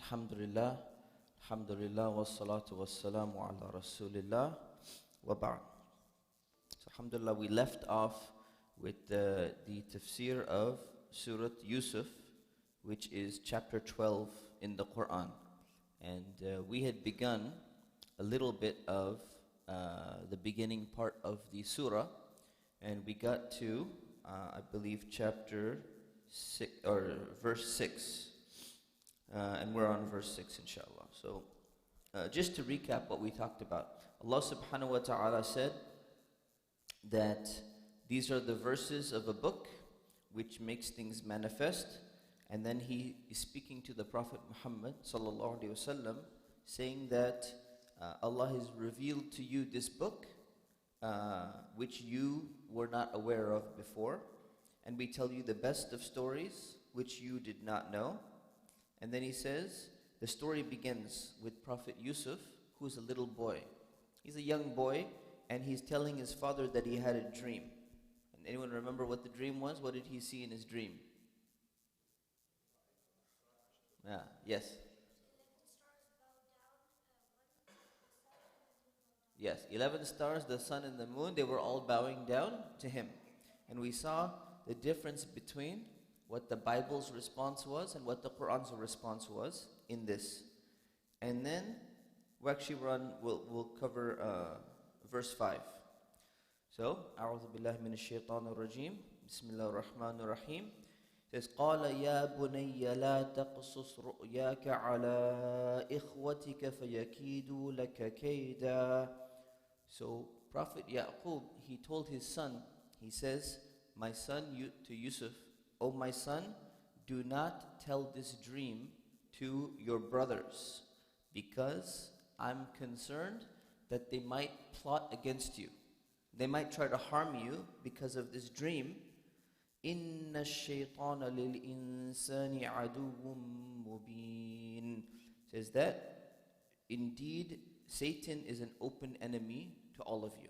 Alhamdulillah, Alhamdulillah, wassalatu wassalamu ala Rasulillah, wa ba'd. So Alhamdulillah, we left off with the Tafsir of Surah Yusuf, which is chapter 12 in the Quran. And we had begun a little bit of the beginning part of the surah, and we got to, I believe, chapter 6, or verse 6. And we're on verse 6, inshallah. So, just to recap what we talked about, Allah subhanahu wa ta'ala said that these are the verses of a book which makes things manifest, and then He is speaking to the Prophet Muhammad sallallahu alaihi wasallam, saying that Allah has revealed to you this book which you were not aware of before, and we tell you the best of stories which you did not know. And then He says, the story begins with Prophet Yusuf, who's a little boy. He's a young boy, and he's telling his father that he had a dream. And anyone remember what the dream was? What did he see in his dream? Yes. Yes, 11 stars, the sun and the moon, they were all bowing down to him. And we saw the difference between what the Bible's response was and what the Quran's response was in this. And then we'll cover verse 5. So, أعوذ بالله من الشيطان الرجيم بسم الله الرحمن الرحيم. It says, قال يا بني لا تقصص رؤياك على إخوتك فيكيدوا لك كيدا. So, Prophet Yaqub, he told his son, he says, my son to Yusuf, O my son, do not tell this dream to your brothers, because I'm concerned that they might plot against you. They might try to harm you because of this dream. إِنَّ الشَّيْطَانَ لِلْإِنسَانِ عَدُوٌّ مُبِينٌ. Says that, indeed, Satan is an open enemy to all of you.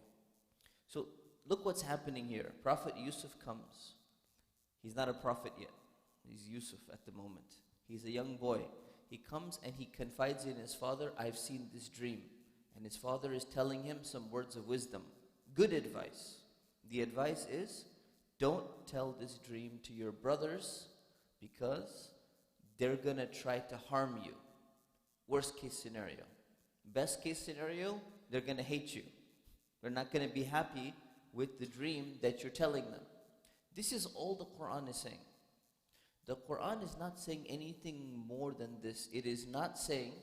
So, look what's happening here. Prophet Yusuf comes. He's not a prophet yet. He's Yusuf at the moment. He's a young boy. He comes and he confides in his father, I've seen this dream. And his father is telling him some words of wisdom. Good advice. The advice is, don't tell this dream to your brothers, because they're going to try to harm you. Worst case scenario. Best case scenario, they're going to hate you. They're not going to be happy with the dream that you're telling them. This is all the Quran is saying. The Quran is not saying anything more than this. It is not saying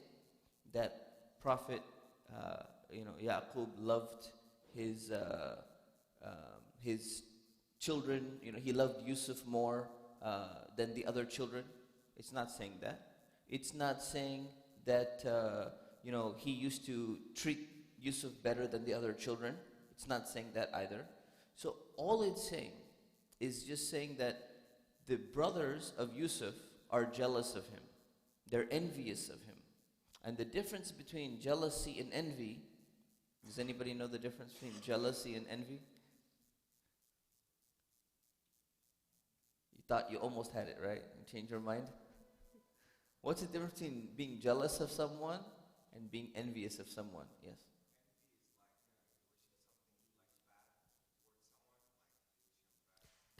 that Prophet Yaqub loved his children. He loved Yusuf more than the other children. It's not saying that. It's not saying that he used to treat Yusuf better than the other children. It's not saying that either. So all it's saying is just saying that the brothers of Yusuf are jealous of him. They're envious of him. And the difference between jealousy and envy, does anybody know the difference between jealousy and envy? You thought you almost had it, right? You changed your mind? What's the difference between being jealous of someone and being envious of someone? Yes.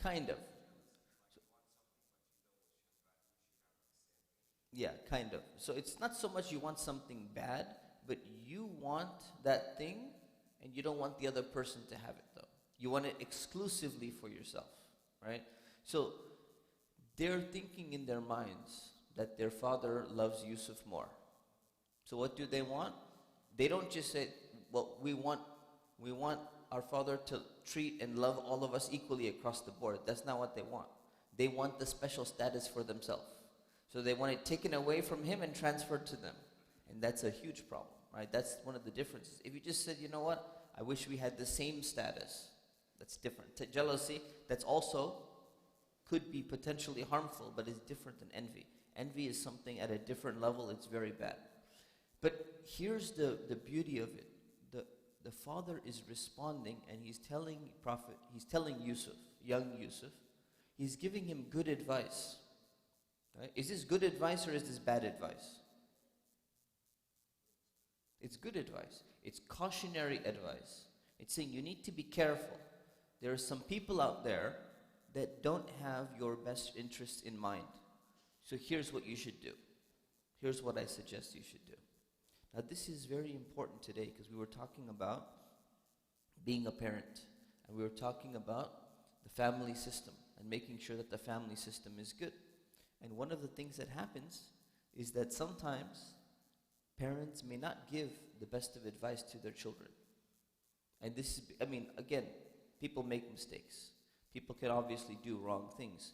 Kind of. Yeah, kind of. So it's not so much you want something bad, but you want that thing and you don't want the other person to have it though. You want it exclusively for yourself, right? So they're thinking in their minds that their father loves Yusuf more. So what do they want? They don't just say, well, we want our father to treat and love all of us equally across the board. That's not what they want. They want the special status for themselves. So they want it taken away from him and transferred to them. And that's a huge problem, right? That's one of the differences. If you just said, you know what, I wish we had the same status, that's different. Jealousy, that's also could be potentially harmful, but is different than envy. Envy is something at a different level, it's very bad. But here's the beauty of it. The father is responding, and he's telling Yusuf, young Yusuf, he's giving him good advice. Right? Is this good advice or is this bad advice? It's good advice. It's cautionary advice. It's saying you need to be careful. There are some people out there that don't have your best interests in mind. So here's what you should do. Here's what I suggest you should do. Now this is very important today because we were talking about being a parent. And we were talking about the family system and making sure that the family system is good. And one of the things that happens is that sometimes parents may not give the best of advice to their children. And this is, again, people make mistakes. People can obviously do wrong things.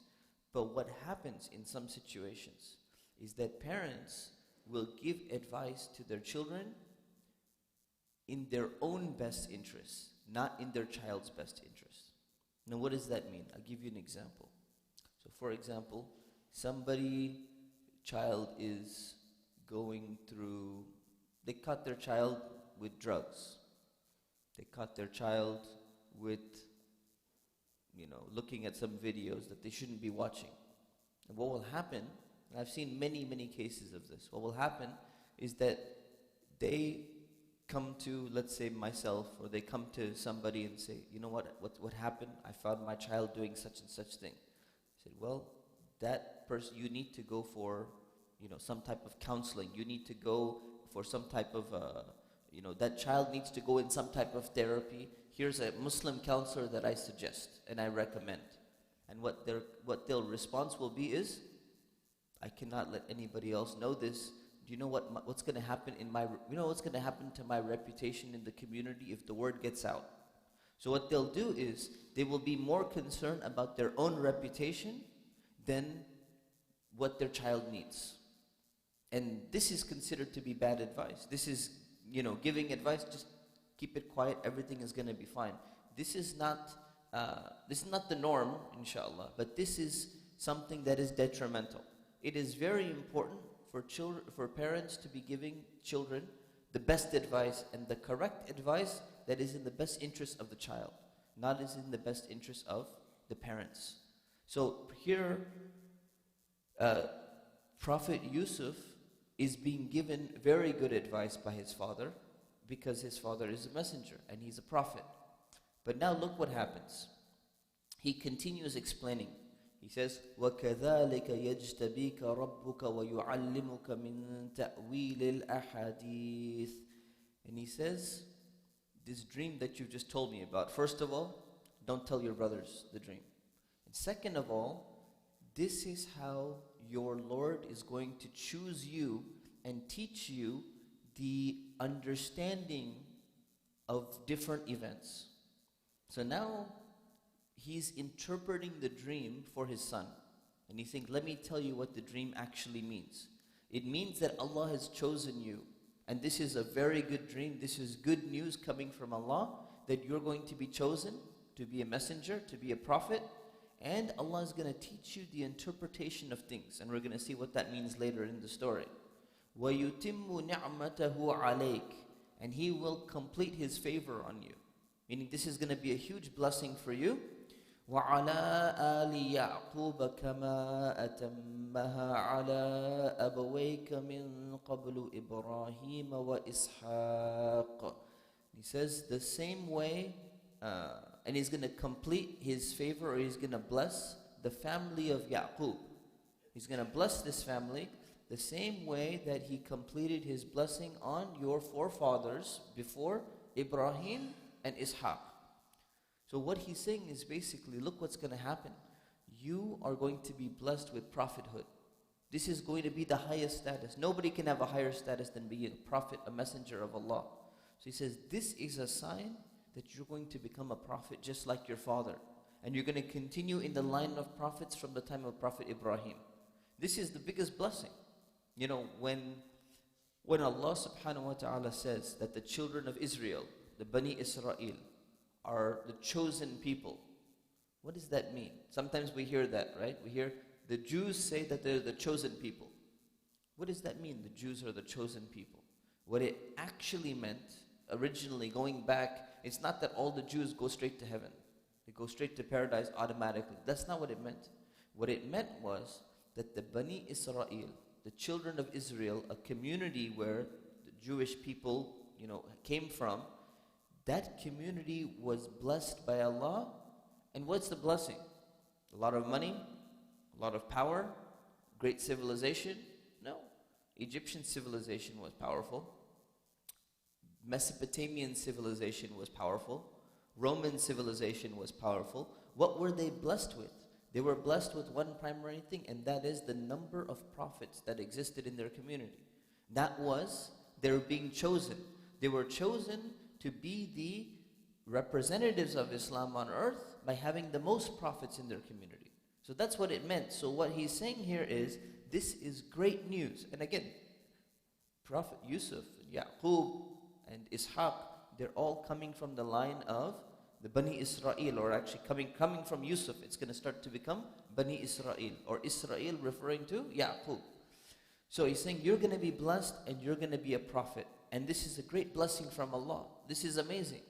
But what happens in some situations is that parents will give advice to their children in their own best interests, not in their child's best interest. Now what does that mean? I'll give you an example. So for example, child is going through, they caught their child with drugs. They caught their child with, looking at some videos that they shouldn't be watching. And what will happen, and I've seen many, many cases of this, what will happen is that they come to, let's say myself, or they come to somebody and say, you know what happened? I found my child doing such and such thing. I said, well, that person, you need to go for, some type of counseling. You need to go for some type of, that child needs to go in some type of therapy. Here's a Muslim counselor that I suggest and I recommend. And what their response will be is, I cannot let anybody else know this. Do you know what's going to happen what's going to happen to my reputation in the community if the word gets out? So what they'll do is they will be more concerned about their own reputation than what their child needs. And this is considered to be bad advice. This is, giving advice, just keep it quiet, everything is going to be fine. This is not the norm, inshallah, but this is something that is detrimental. It is very important for parents to be giving children the best advice and the correct advice that is in the best interest of the child, not is in the best interest of the parents. So here, Prophet Yusuf is being given very good advice by his father because his father is a messenger and he's a prophet. But now look what happens. He continues explaining. He says, وَكَذَلِكَ يَجْتَبِيكَ رَبُّكَ وَيُعَلِّمُكَ مِن تَأْوِيلِ الْأَحَادِيثِ. And he says, this dream that you've just told me about, first of all, don't tell your brothers the dream. And second of all, this is how your Lord is going to choose you and teach you the understanding of different events. So now, he's interpreting the dream for his son. And he thinks, let me tell you what the dream actually means. It means that Allah has chosen you. And this is a very good dream. This is good news coming from Allah, that you're going to be chosen to be a messenger, to be a prophet. And Allah is going to teach you the interpretation of things. And we're going to see what that means later in the story. وَيُتِمُّ نِعْمَتَهُ عَلَيْكَ. And He will complete His favor on you. Meaning this is going to be a huge blessing for you. وَعَلَىٰ آلِ يَعْقُوبَ كَمَا أَتَمَّهَا عَلَىٰ أَبَوَيْكَ مِن قَبْلُ إِبْرَاهِيمَ وَإِسْحَاقَ. He says the same way, and He's going to complete His favor, or He's going to bless the family of Yaqub. He's going to bless this family the same way that He completed His blessing on your forefathers before Ibrahim and Ishaq. So what he's saying is basically, look what's going to happen. You are going to be blessed with prophethood. This is going to be the highest status. Nobody can have a higher status than being a prophet, a messenger of Allah. So he says, this is a sign that you're going to become a prophet just like your father. And you're going to continue in the line of prophets from the time of Prophet Ibrahim. This is the biggest blessing. You know, when Allah subhanahu wa ta'ala says that the children of Israel, the Bani Israel, are the chosen people, what does that mean? Sometimes we hear that, right? We hear the Jews say that they're the chosen people. What does that mean, the Jews are the chosen people? What it actually meant, originally going back, it's not that all the Jews go straight to heaven. They go straight to paradise automatically. That's not what it meant. What it meant was that the Bani Israel, the children of Israel, a community where the Jewish people came from, that community was blessed by Allah. And what's the blessing? A lot of money, a lot of power, great civilization? No. Egyptian civilization was powerful. Mesopotamian civilization was powerful. Roman civilization was powerful. What were they blessed with? They were blessed with one primary thing, and that is the number of prophets that existed in their community. That was, they were being chosen. They were chosen to be the representatives of Islam on earth by having the most prophets in their community. So that's what it meant. So what he's saying here is, this is great news. And again, Prophet Yusuf, Yaqub, and Ishaq, they're all coming from the line of the Bani Israel, or actually coming from Yusuf. It's going to start to become Bani Israel, or Israel referring to Yaqub. So he's saying, you're going to be blessed and you're going to be a prophet. And this is a great blessing from Allah. This is amazing.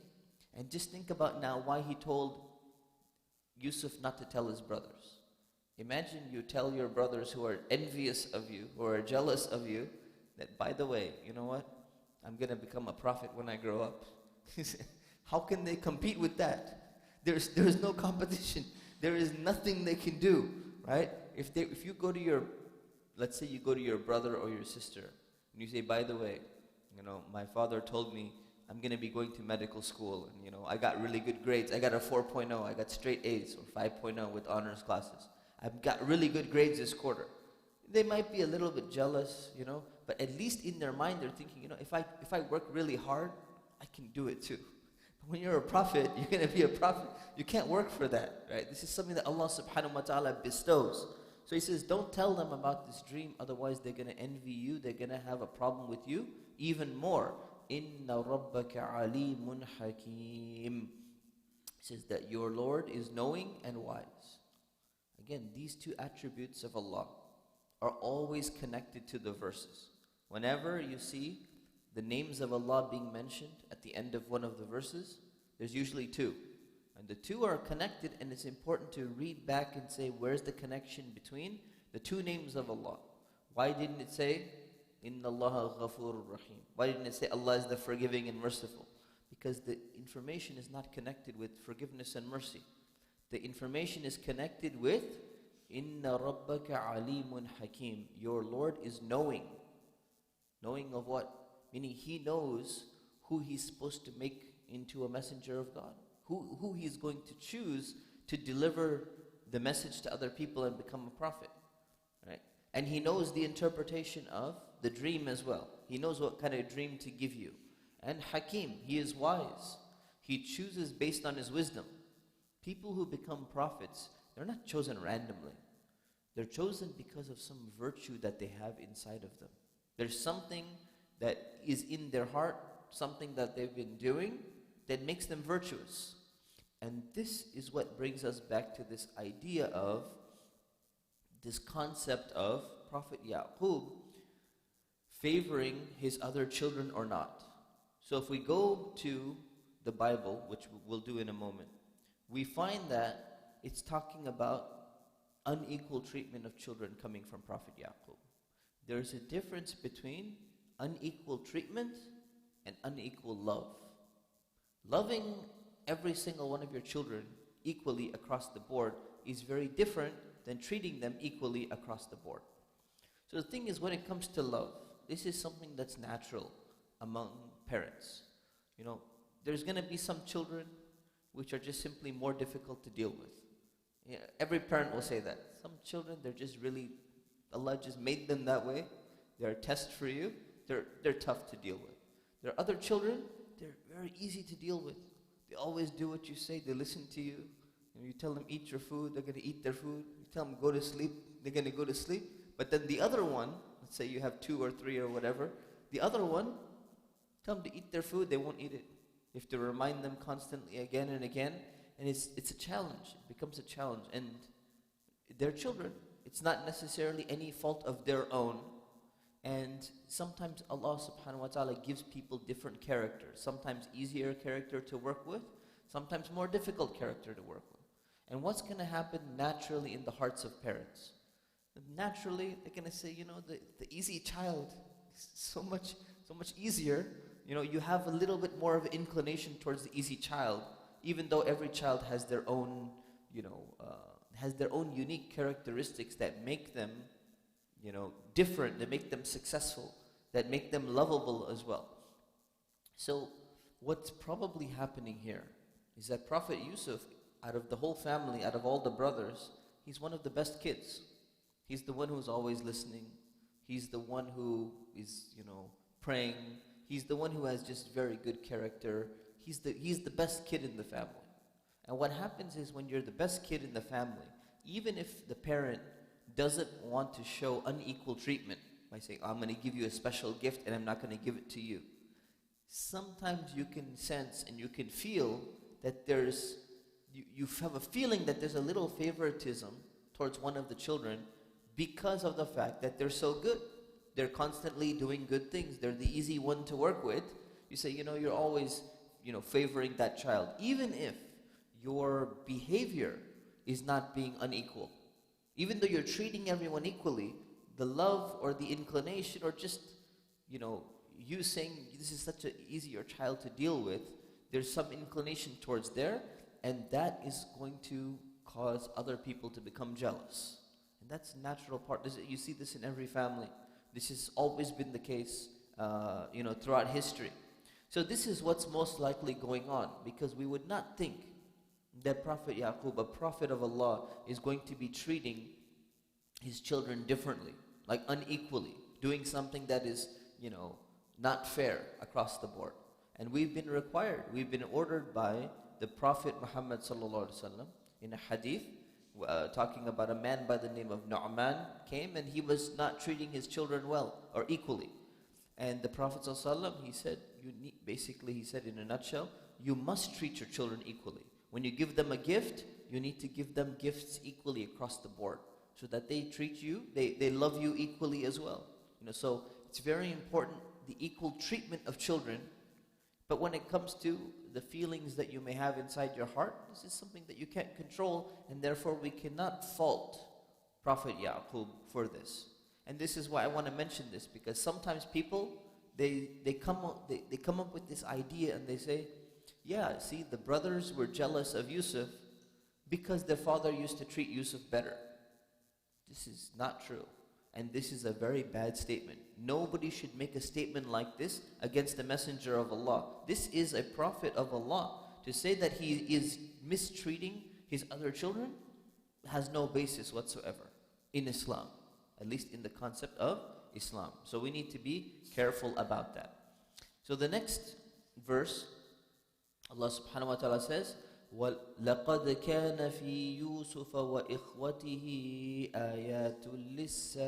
And just think about now why he told Yusuf not to tell his brothers. Imagine you tell your brothers who are envious of you, who are jealous of you, that, by the way, you know what? I'm going to become a prophet when I grow up. How can they compete with that? There's no competition. There is nothing they can do, right? If you go to your, let's say you go to your brother or your sister, and you say, by the way, my father told me I'm going to be going to medical school, and I got really good grades. I got a 4.0, I got straight A's, or 5.0 with honors classes. I've got really good grades this quarter. They might be a little bit jealous, but at least in their mind they're thinking, if I work really hard, I can do it too. But when you're a prophet, you're going to be a prophet. You can't work for that, right? This is something that Allah subhanahu wa ta'ala bestows. So he says, don't tell them about this dream, otherwise they're going to envy you, they're going to have a problem with you even more. Inna rabbaka alimun hakim. He says that your Lord is knowing and wise. Again, these two attributes of Allah are always connected to the verses. Whenever you see the names of Allah being mentioned at the end of one of the verses, there's usually two. And the two are connected, and it's important to read back and say, where's the connection between the two names of Allah? Why didn't it say, Inna Allaha ghafurur rahim? Why didn't it say Allah is the forgiving and merciful? Because the information is not connected with forgiveness and mercy. The information is connected with Inna rabbaka alimun hakim. Your Lord is knowing. Knowing of what? Meaning He knows who He's supposed to make into a messenger of God. Who He's going to choose to deliver the message to other people and become a prophet. Right? And He knows the interpretation of the dream as well. He knows what kind of dream to give you. And Hakim, He is wise. He chooses based on His wisdom. People who become prophets, they're not chosen randomly. They're chosen because of some virtue that they have inside of them. There's something that is in their heart, something that they've been doing that makes them virtuous. And this is what brings us back to this idea of this concept of Prophet Yaqub favoring his other children or not. So if we go to the Bible, which we'll do in a moment, we find that it's talking about unequal treatment of children coming from Prophet Yaqub. There's a difference between unequal treatment and unequal love. Loving every single one of your children equally across the board is very different than treating them equally across the board. So the thing is, when it comes to love, this is something that's natural among parents. There's going to be some children which are just simply more difficult to deal with. Yeah, every parent will say that. Some children, they're just really, Allah just made them that way. They're a test for you. They're tough to deal with. There are other children, they're very easy to deal with. They always do what you say. They listen to you. You tell them eat your food, they're going to eat their food. You tell them go to sleep, they're going to go to sleep. But then the other one, let's say you have 2 or 3 or whatever, the other one, tell them to eat their food, they won't eat it. You have to remind them constantly again and again. And it's a challenge. It becomes a challenge. And they're children. It's not necessarily any fault of their own. And sometimes Allah subhanahu wa ta'ala gives people different characters. Sometimes easier character to work with. Sometimes more difficult character to work with. And what's going to happen naturally in the hearts of parents? Naturally, they're going to say, the easy child is so much easier you have a little bit more of an inclination towards the easy child, even though every child has their own, unique characteristics that make them, different, that make them successful, that make them lovable as well. So what's probably happening here is that Prophet Yusuf, out of the whole family, out of all the brothers, he's one of the best kids. He's the one who's always listening. He's the one who is, praying. He's the one who has just very good character. He's the best kid in the family. And what happens is when you're the best kid in the family, even if the parent doesn't want to show unequal treatment by saying, I'm going to give you a special gift and I'm not going to give it to you, sometimes you can sense and you can feel that you have a feeling that there's a little favoritism towards one of the children because of the fact that they're so good. They're constantly doing good things. They're the easy one to work with. You say, you're always, favoring that child. Even if your behavior is not being unequal. Even though you're treating everyone equally, the love or the inclination or just, you saying this is such an easier child to deal with, there's some inclination towards there, and that is going to cause other people to become jealous. And that's a natural part. You see this in every family. This has always been the case, throughout history. So this is what's most likely going on, because we would not think that Prophet Yaqub, a prophet of Allah, is going to be treating his children differently, like unequally, doing something that is, not fair across the board. And we've been ordered by the Prophet Muhammad sallallahu alaihi wasallam in a hadith, talking about a man by the name of Nu'man came and he was not treating his children well or equally. And the Prophet ﷺ, he said, he said in a nutshell, you must treat your children equally. When you give them a gift, you need to give them gifts equally across the board so that they treat you, they love you equally as well. So it's very important, the equal treatment of children. But when it comes to the feelings that you may have inside your heart, this is something that you can't control, and therefore we cannot fault Prophet Yaqub for this. And this is why I want to mention this, because sometimes people, they come up with this idea and they say, yeah, see, the brothers were jealous of Yusuf because their father used to treat Yusuf better. This is not true. And this is a very bad statement. Nobody should make a statement like this against the Messenger of Allah. This is a prophet of Allah. To say that he is mistreating his other children has no basis whatsoever in Islam, at least in the concept of Islam. So we need to be careful about that. So the next verse, Allah subhanahu wa ta'ala says, وَلَقَدْ كَانَ فِي يُوسُفَ وَإِخْوَتِهِ آيَاتٌ لِلسَّائِلِينَ.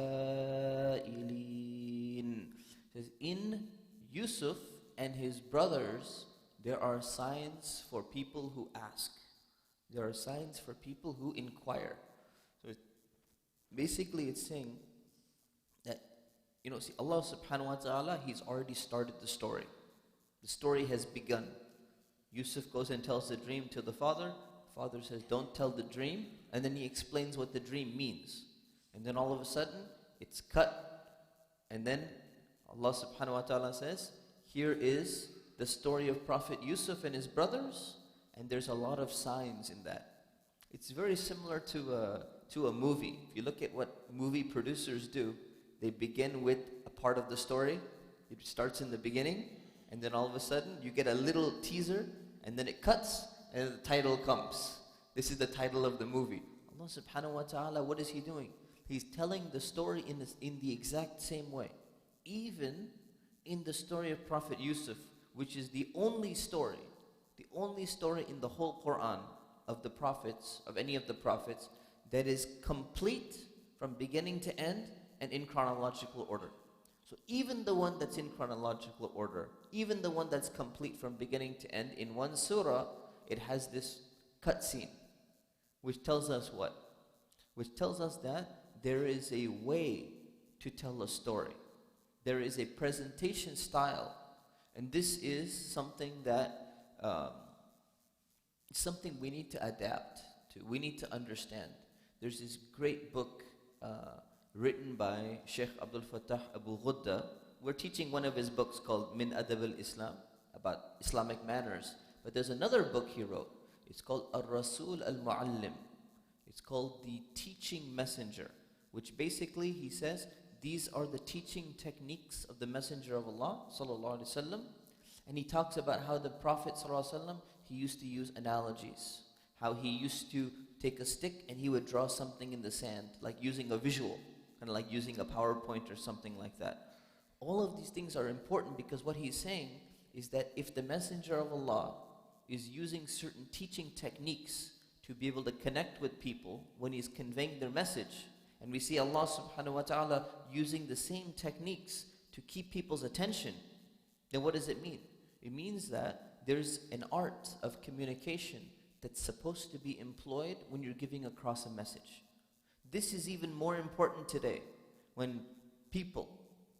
It says, in Yusuf and his brothers, there are signs for people who ask. There are signs for people who inquire. So basically it's saying that, see, Allah subhanahu wa ta'ala, He's already started the story. The story has begun. Yusuf goes and tells the dream to the father. The father says, don't tell the dream. And then he explains what the dream means. And then all of a sudden, it's cut. And then Allah subhanahu wa ta'ala says, here is the story of Prophet Yusuf and his brothers. And there's a lot of signs in that. It's very similar to a movie. If you look at what movie producers do, they begin with a part of the story. It starts in the beginning. And then all of a sudden, you get a little teaser, and then it cuts, and the title comes. This is the title of the movie. Allah subhanahu wa ta'ala, what is He doing? He's telling the story in the exact same way. Even in the story of Prophet Yusuf, which is the only story in the whole Quran of the prophets, of any of the prophets, that is complete from beginning to end and in chronological order. So even the one that's in chronological order, even the one that's complete from beginning to end in one surah, it has this cutscene, which tells us what? Which tells us that there is a way to tell a story. There is a presentation style. And this is something that, something we need to adapt to. We need to understand. There's this great book written by Sheikh Abdul Fattah Abu Ghudda, we're teaching one of his books called Min Adab al-Islam, about Islamic manners. But there's another book he wrote. It's called Ar-Rasul al-Muallim. It's called The Teaching Messenger, which basically he says these are the teaching techniques of the Messenger of Allah sallallahu alaihi wasallam. And he talks about how the Prophet sallallahu alaihi wasallam, he used to use analogies, how he used to take a stick and he would draw something in the sand, like using a visual, kind of like using a PowerPoint or something like that. All of these things are important because what he's saying is that if the Messenger of Allah is using certain teaching techniques to be able to connect with people when he's conveying their message, and we see Allah subhanahu wa ta'ala using the same techniques to keep people's attention, then what does it mean? It means that there's an art of communication that's supposed to be employed when you're giving across a message. This is even more important today when people,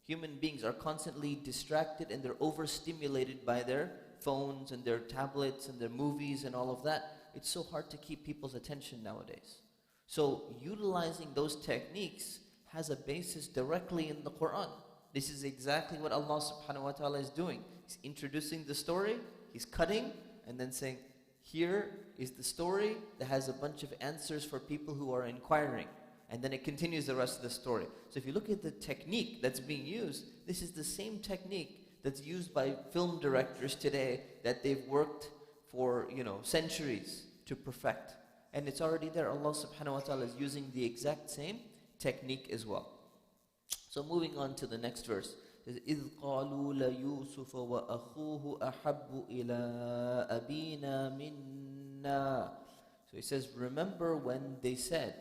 human beings, are constantly distracted and they're overstimulated by their phones and their tablets and their movies and all of that. It's so hard to keep people's attention nowadays. So utilizing those techniques has a basis directly in the Quran. This is exactly what Allah subhanahu wa ta'ala is doing. He's introducing the story, he's cutting, and then saying, here is the story that has a bunch of answers for people who are inquiring. And then it continues the rest of the story. So if you look at the technique that's being used, this is the same technique that's used by film directors today that they've worked for, centuries to perfect. And it's already there. Allah subhanahu wa ta'ala is using the exact same technique as well. So moving on to the next verse. It says, إِذْ قَالُوا لَيُوسُفَ وَأَخُوهُ أَحَبُّ إِلَىٰ أَبِينَا مِنَّا. So he says, remember when they said,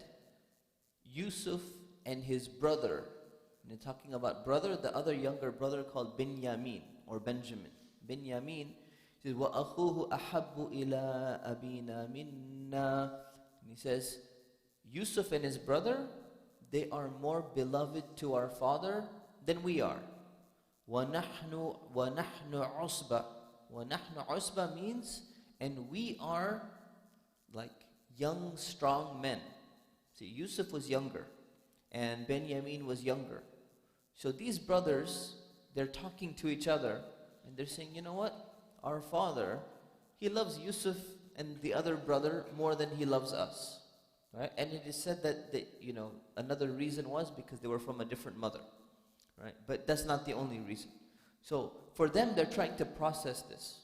Yusuf and his brother, and they're talking about brother, the other younger brother called Binyamin or Benjamin. Binyamin says, وَأَخُوهُ أَحَبُّ إِلَىٰ أَبِينَا مِنَّا. And he says, Yusuf and his brother, they are more beloved to our father than we are. وَنَحْنُ عُصْبَةٌ. وَنَحْنُ عُصْبَةٌ means, and we are like young, strong men. See, Yusuf was younger, and Benjamin was younger. So these brothers, they're talking to each other, and they're saying, you know what? Our father, he loves Yusuf and the other brother more than he loves us. Right? And it is said that another reason was because they were from a different mother. Right? But that's not the only reason. So for them, they're trying to process this.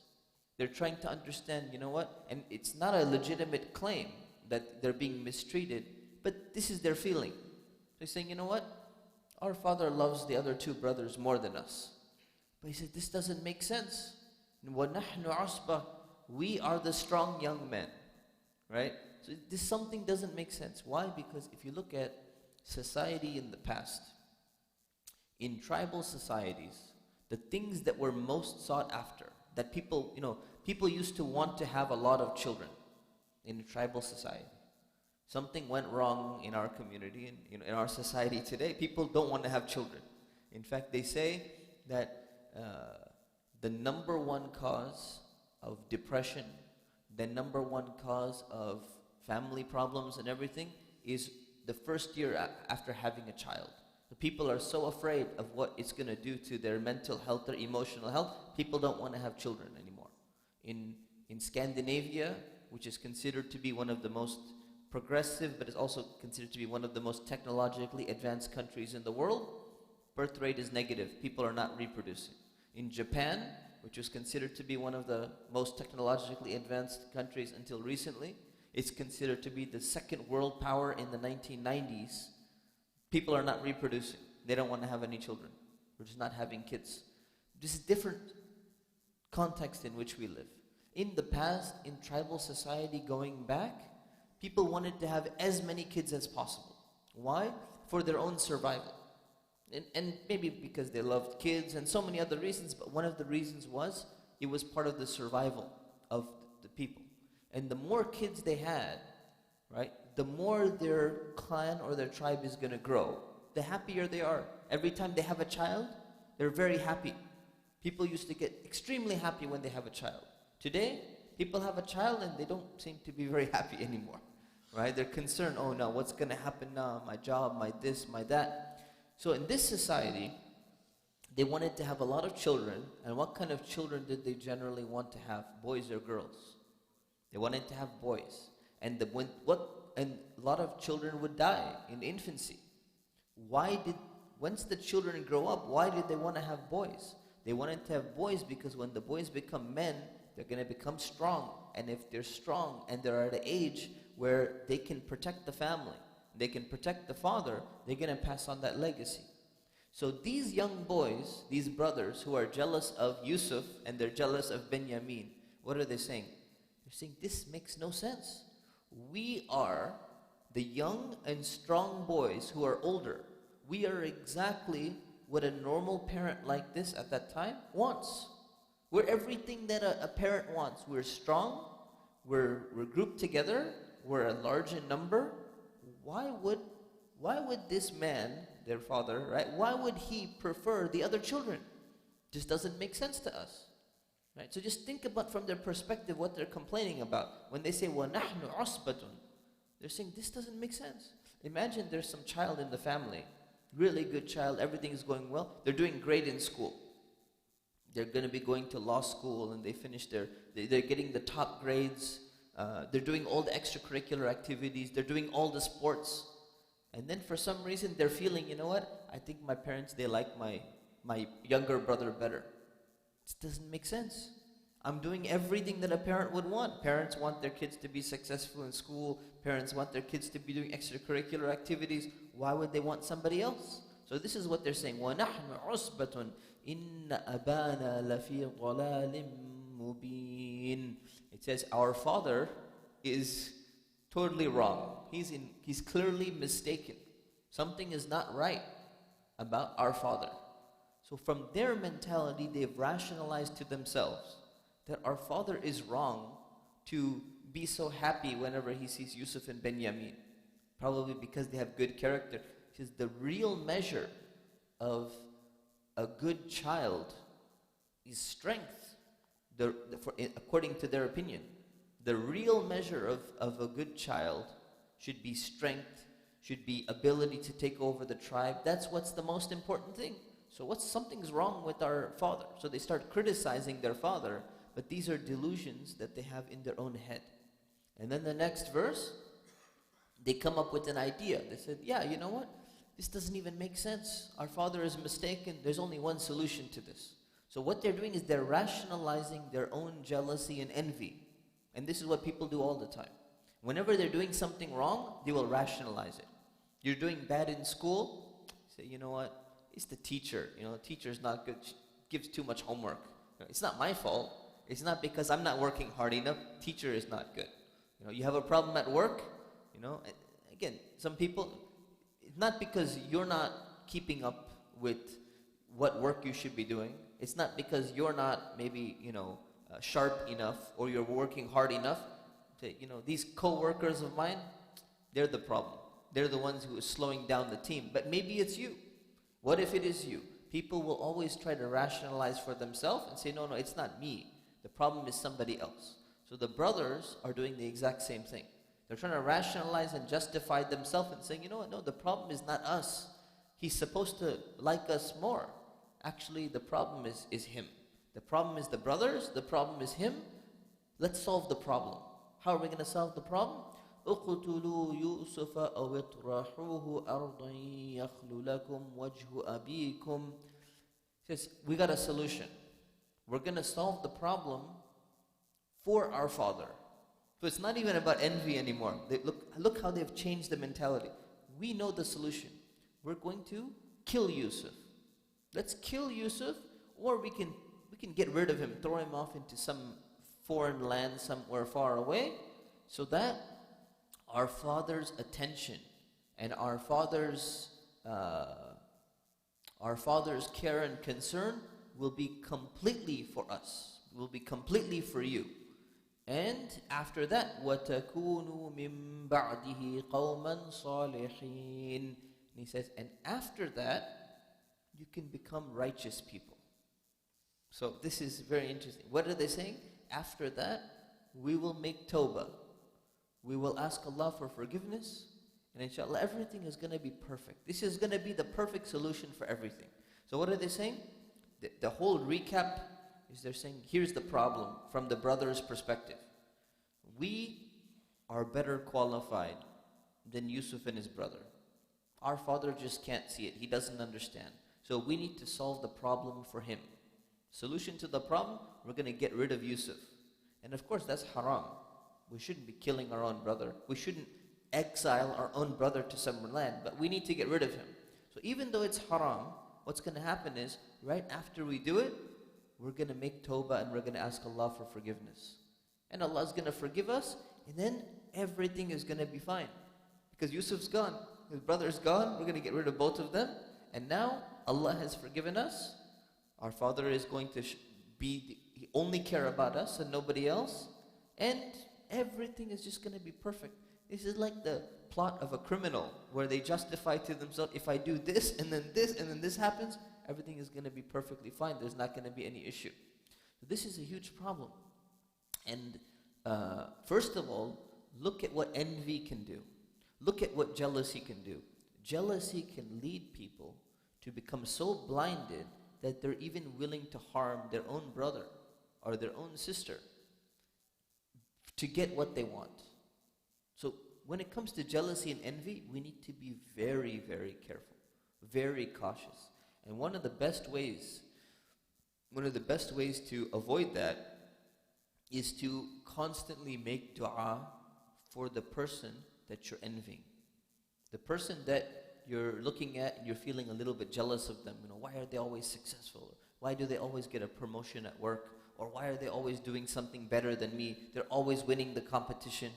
They're trying to understand, you know what? And it's not a legitimate claim that they're being mistreated, but this is their feeling. They're saying, you know what? Our father loves the other two brothers more than us. But he said, this doesn't make sense. وَنَحْنُ عُصْبَةٌ. We are the strong young men. Right? So this something doesn't make sense. Why? Because if you look at society in the past, in tribal societies, the things that were most sought after, that people used to want to have a lot of children in a tribal society. Something went wrong in our community, and in our society today, people don't want to have children. In fact, they say that the number one cause of depression, the number one cause of family problems and everything is the first year after having a child. The people are so afraid of what it's going to do to their mental health, their emotional health, people don't want to have children anymore. In Scandinavia, which is considered to be one of the most progressive, but is also considered to be one of the most technologically advanced countries in the world, birth rate is negative. People are not reproducing. In Japan, which was considered to be one of the most technologically advanced countries until recently, it's considered to be the second world power in the 1990s. People are not reproducing. They don't want to have any children. We're just not having kids. This is different context in which we live. In the past, in tribal society going back, people wanted to have as many kids as possible. Why? For their own survival. And maybe because they loved kids and so many other reasons, but one of the reasons was it was part of the survival of the people. And the more kids they had, right, the more their clan or their tribe is going to grow, the happier they are. Every time they have a child, they're very happy. People used to get extremely happy when they have a child. Today, people have a child and they don't seem to be very happy anymore, right? They're concerned, oh no, what's going to happen now? My job, my this, my that. So in this society, they wanted to have a lot of children. And what kind of children did they generally want to have, boys or girls? They wanted to have boys. And a lot of children would die in infancy. Once the children grow up, why did they want to have boys? They wanted to have boys because when the boys become men, they're going to become strong. And if they're strong and they're at an age where they can protect the family, they can protect the father, they're going to pass on that legacy. So these young boys, these brothers who are jealous of Yusuf and they're jealous of Benjamin, what are they saying? They're saying, this makes no sense. We are the young and strong boys who are older. We are exactly what a normal parent like this at that time wants. We're everything that a parent wants. We're strong, we're grouped together, we're a large in number. Why would this man, their father, right? Why would he prefer the other children? Just doesn't make sense to us. Right? So just think about from their perspective what they're complaining about. When they say, وَنَحْنُ عُصْبَةٌ, they're saying, this doesn't make sense. Imagine there's some child in the family, really good child, everything's going well, they're doing great in school. They're going to be going to law school and they're getting the top grades, they're doing all the extracurricular activities, they're doing all the sports. And then for some reason they're feeling, you know what, I think my parents, they like my younger brother better. This doesn't make sense. I'm doing everything that a parent would want. Parents want their kids to be successful in school. Parents want their kids to be doing extracurricular activities. Why would they want somebody else? So this is what they're saying. وَنَحْنُ عُصْبَةٌ إِنَّ أَبَانَا لَفِي ضَلَالٍ مُبِينٍ. It says our father is totally wrong. He's clearly mistaken. Something is not right about our father. So from their mentality, they've rationalized to themselves that our father is wrong to be so happy whenever he sees Yusuf and Benjamin. Probably because they have good character. Because the real measure of a good child is strength, according to their opinion. The real measure of a good child should be strength, should be ability to take over the tribe. That's what's the most important thing. So something's wrong with our father. So they start criticizing their father, but these are delusions that they have in their own head. And then the next verse, they come up with an idea. They said, yeah, you know what? This doesn't even make sense. Our father is mistaken. There's only one solution to this. So what they're doing is they're rationalizing their own jealousy and envy. And this is what people do all the time. Whenever they're doing something wrong, they will rationalize it. You're doing bad in school, say, you know what? It's the teacher. The teacher's not good. She gives too much homework. It's not my fault. It's not because I'm not working hard enough. Teacher is not good. You have a problem at work. Again, some people, it's not because you're not keeping up with what work you should be doing. It's not because you're not maybe, sharp enough or you're working hard enough. These co-workers of mine, they're the problem. They're the ones who are slowing down the team. But maybe it's you. What if it is you? People will always try to rationalize for themselves and say, no, it's not me. The problem is somebody else. So the brothers are doing the exact same thing. They're trying to rationalize and justify themselves and saying, you know what, no, the problem is not us. He's supposed to like us more. Actually, the problem is him. The problem is the brothers. The problem is him. Let's solve the problem. How are we going to solve the problem? اقتلوا يوسف أو اطرحوه أرضا يخل لكم وجه أبيكم. Says, we got a solution. We're going to solve the problem for our father. So it's not even about envy anymore. Look how they've changed the mentality. We know the solution. We're going to kill Yusuf. Let's kill Yusuf, or we can get rid of him, throw him off into some foreign land somewhere far away, so that our father's attention and our father's care and concern will be completely for us, will be completely for you. And after that, وَتَكُونُوا مِن بَعْدِهِ قَوْمًا صَالِحِينَ. And he says, and after that, you can become righteous people. So this is very interesting. What are they saying? After that, we will make tawbah. We will ask Allah for forgiveness, and inshallah everything is going to be perfect. This is going to be the perfect solution for everything. So what are they saying? The whole recap is they're saying, here's the problem from the brother's perspective. We are better qualified than Yusuf and his brother. Our father just can't see it. He doesn't understand. So we need to solve the problem for him. Solution to the problem, we're going to get rid of Yusuf. And of course, that's haram. We shouldn't be killing our own brother. We shouldn't exile our own brother to some land, but we need to get rid of him. So even though it's haram, what's going to happen is, right after we do it, we're going to make tawbah and we're going to ask Allah for forgiveness. And Allah is going to forgive us, and then everything is going to be fine. Because Yusuf's gone, his brother's gone, we're going to get rid of both of them, and now Allah has forgiven us. Our father is going to he only care about us and nobody else, and everything is just going to be perfect. This is like the plot of a criminal, where they justify to themselves, if I do this, and then this happens, everything is going to be perfectly fine. There's not going to be any issue. So this is a huge problem. And first of all, look at what envy can do. Look at what jealousy can do. Jealousy can lead people to become so blinded that they're even willing to harm their own brother or their own sister to get what they want. So when it comes to jealousy and envy, we need to be very, very careful, very cautious. And one of the best ways to avoid that is to constantly make dua for the person that you're envying. The person that you're looking at and you're feeling a little bit jealous of them. Why are they always successful? Why do they always get a promotion at work? Or why are they always doing something better than me? They're always winning the competition.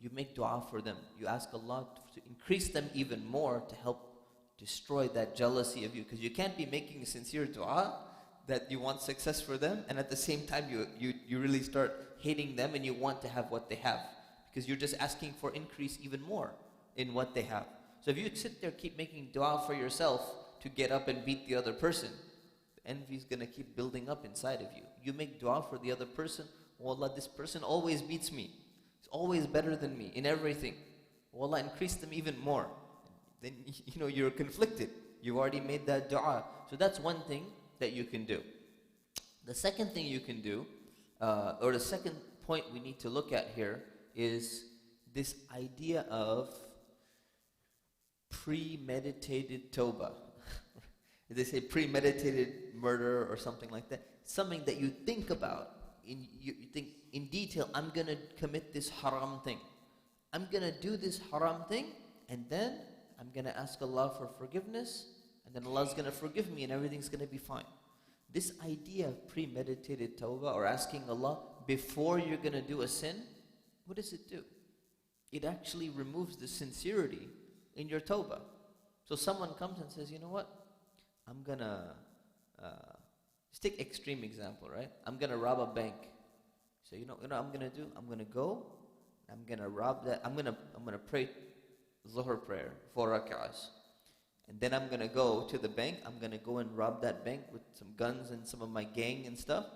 You make dua for them. You ask Allah to increase them even more to help destroy that jealousy of you. Because you can't be making a sincere dua that you want success for them, and at the same time you really start hating them and you want to have what they have. Because you're just asking for increase even more in what they have. So if you sit there, keep making dua for yourself to get up and beat the other person, the envy is going to keep building up inside of you. You make dua for the other person. Oh Allah, this person always beats me. He's always better than me in everything. Oh Allah, increase them even more. Then you're conflicted. You've already made that dua. So that's one thing that you can do. The second thing you can do, or the second point we need to look at here, is this idea of premeditated tawbah. They say premeditated murder or something like that. Something that you think about. You think in detail, I'm going to commit this haram thing. I'm going to do this haram thing, and then I'm going to ask Allah for forgiveness, and then Allah's going to forgive me and everything's going to be fine. This idea of premeditated tawbah, or asking Allah before you're going to do a sin, what does it do? It actually removes the sincerity in your tawbah. So someone comes and says, you know what? I'm going to, let's take extreme example, right? I'm going to rob a bank. So you know what I'm going to do? I'm going to go, I'm going to rob that, I'm going to pray Zuhr prayer, 4 rak'ahs. And then I'm going to go to the bank, I'm going to go and rob that bank with some guns and some of my gang and stuff.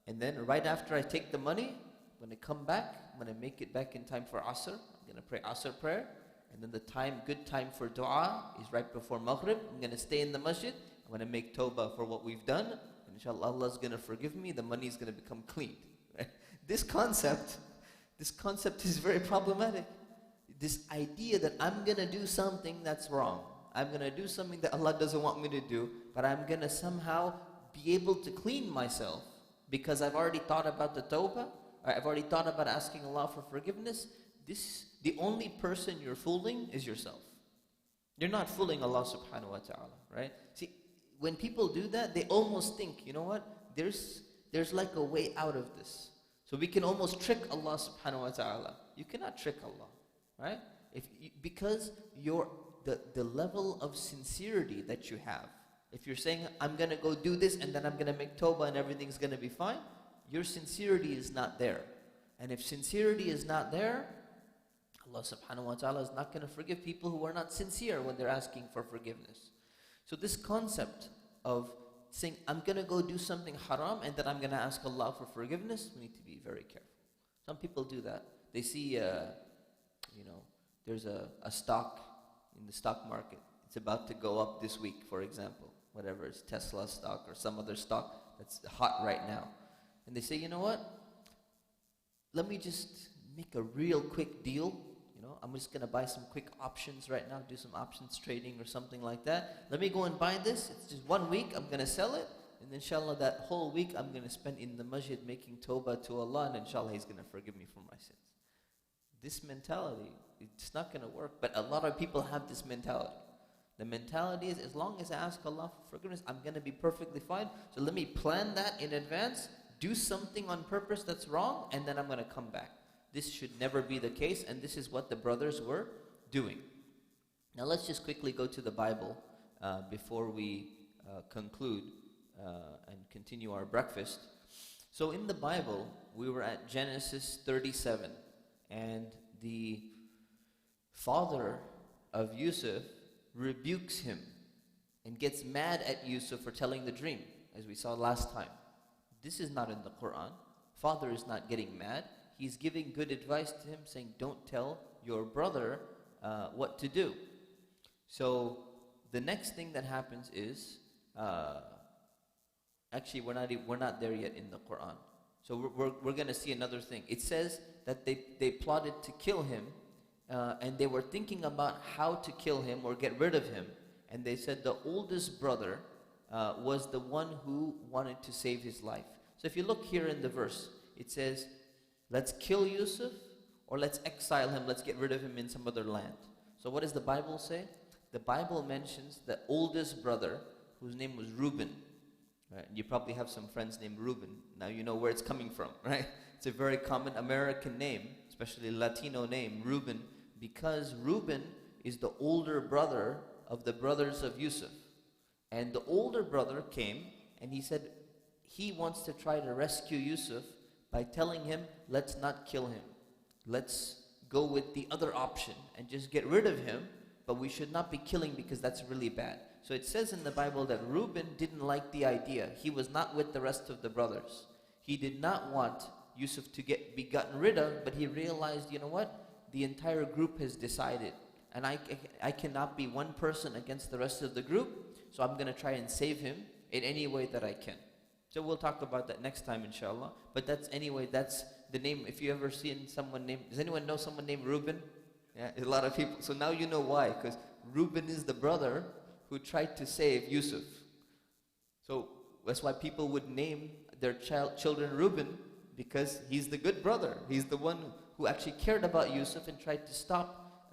And then right after I take the money, I'm going to come back, I'm going to make it back in time for Asr. I'm going to pray Asr prayer. And then the good time for dua is right before Maghrib. I'm going to stay in the masjid. I'm going to make tawbah for what we've done. And inshallah, Allah is going to forgive me. The money is going to become clean. Right? This concept is very problematic. This idea that I'm going to do something that's wrong. I'm going to do something that Allah doesn't want me to do, but I'm going to somehow be able to clean myself because I've already thought about the tawbah, or I've already thought about asking Allah for forgiveness. The only person you're fooling is yourself. You're not fooling Allah subhanahu wa ta'ala, right? See, when people do that, they almost think, you know what? There's like a way out of this. So we can almost trick Allah subhanahu wa ta'ala. You cannot trick Allah, right? Because the level of sincerity that you have, if you're saying, I'm going to go do this and then I'm going to make tawbah and everything's going to be fine, your sincerity is not there. And if sincerity is not there, Allah subhanahu wa ta'ala is not going to forgive people who are not sincere when they're asking for forgiveness. So this concept of saying, I'm going to go do something haram and then I'm going to ask Allah for forgiveness, we need to be very careful. Some people do that. They see, there's a stock in the stock market. It's about to go up this week, for example. whatever, it's Tesla stock or some other stock that's hot right now. And they say, you know what? Let me just make a real quick deal. I'm just going to buy some quick options right now, do some options trading or something like that. Let me go and buy this. It's just 1 week. I'm going to sell it. And inshallah, that whole week I'm going to spend in the masjid making tawbah to Allah. And inshallah, He's going to forgive me for my sins. This mentality, it's not going to work. But a lot of people have this mentality. The mentality is, as long as I ask Allah for forgiveness, I'm going to be perfectly fine. So let me plan that in advance, do something on purpose that's wrong, and then I'm going to come back. This should never be the case, and this is what the brothers were doing. Now let's just quickly go to the Bible before we conclude and continue our breakfast. So in the Bible, we were at Genesis 37, and the father of Yusuf rebukes him and gets mad at Yusuf for telling the dream, as we saw last time. This is not in the Quran. Father is not getting mad. He's giving good advice to him, saying, don't tell your brother what to do. So the next thing that happens is, actually we're not there yet in the Quran. So we're going to see another thing. It says that they plotted to kill him, and they were thinking about how to kill him or get rid of him. And they said the oldest brother was the one who wanted to save his life. So if you look here in the verse, it says, let's kill Yusuf, or let's exile him, let's get rid of him in some other land. So what does the Bible say? The Bible mentions the oldest brother, whose name was Reuben. Right? You probably have some friends named Reuben. Now you know where it's coming from, right? It's a very common American name, especially Latino name, Reuben, because Reuben is the older brother of the brothers of Yusuf. And the older brother came, and he said he wants to try to rescue Yusuf by telling him, let's not kill him. Let's go with the other option and just get rid of him, but we should not be killing because that's really bad. So it says in the Bible that Reuben didn't like the idea. He was not with the rest of the brothers. He did not want Yusuf to be gotten rid of, but he realized, you know what? The entire group has decided, and I cannot be one person against the rest of the group, so I'm going to try and save him in any way that I can. So we'll talk about that next time, inshallah. But that's the name. If you ever seen someone named, does anyone know someone named Reuben? Yeah, a lot of people. So now you know why, because Reuben is the brother who tried to save Yusuf. So that's why people would name their children Reuben, because he's the good brother. He's the one who actually cared about Yusuf and tried to stop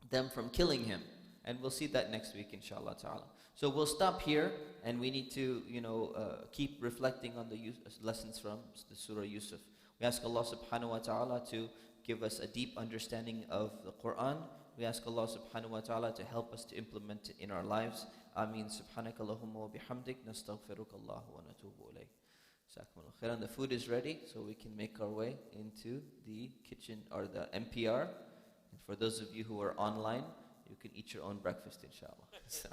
them from killing him. And we'll see that next week, inshallah ta'ala. So we'll stop here, and we need to, keep reflecting on the lessons from the Surah Yusuf. We ask Allah subhanahu wa ta'ala to give us a deep understanding of the Quran. We ask Allah subhanahu wa ta'ala to help us to implement it in our lives. Ameen. Subhanaka Allahumma wa bihamdik. Nastaghfiruka Allah wa natubu ilayk. Jazakumullah khairan. The food is ready, so we can make our way into the kitchen or the MPR. And for those of you who are online, you can eat your own breakfast, inshallah.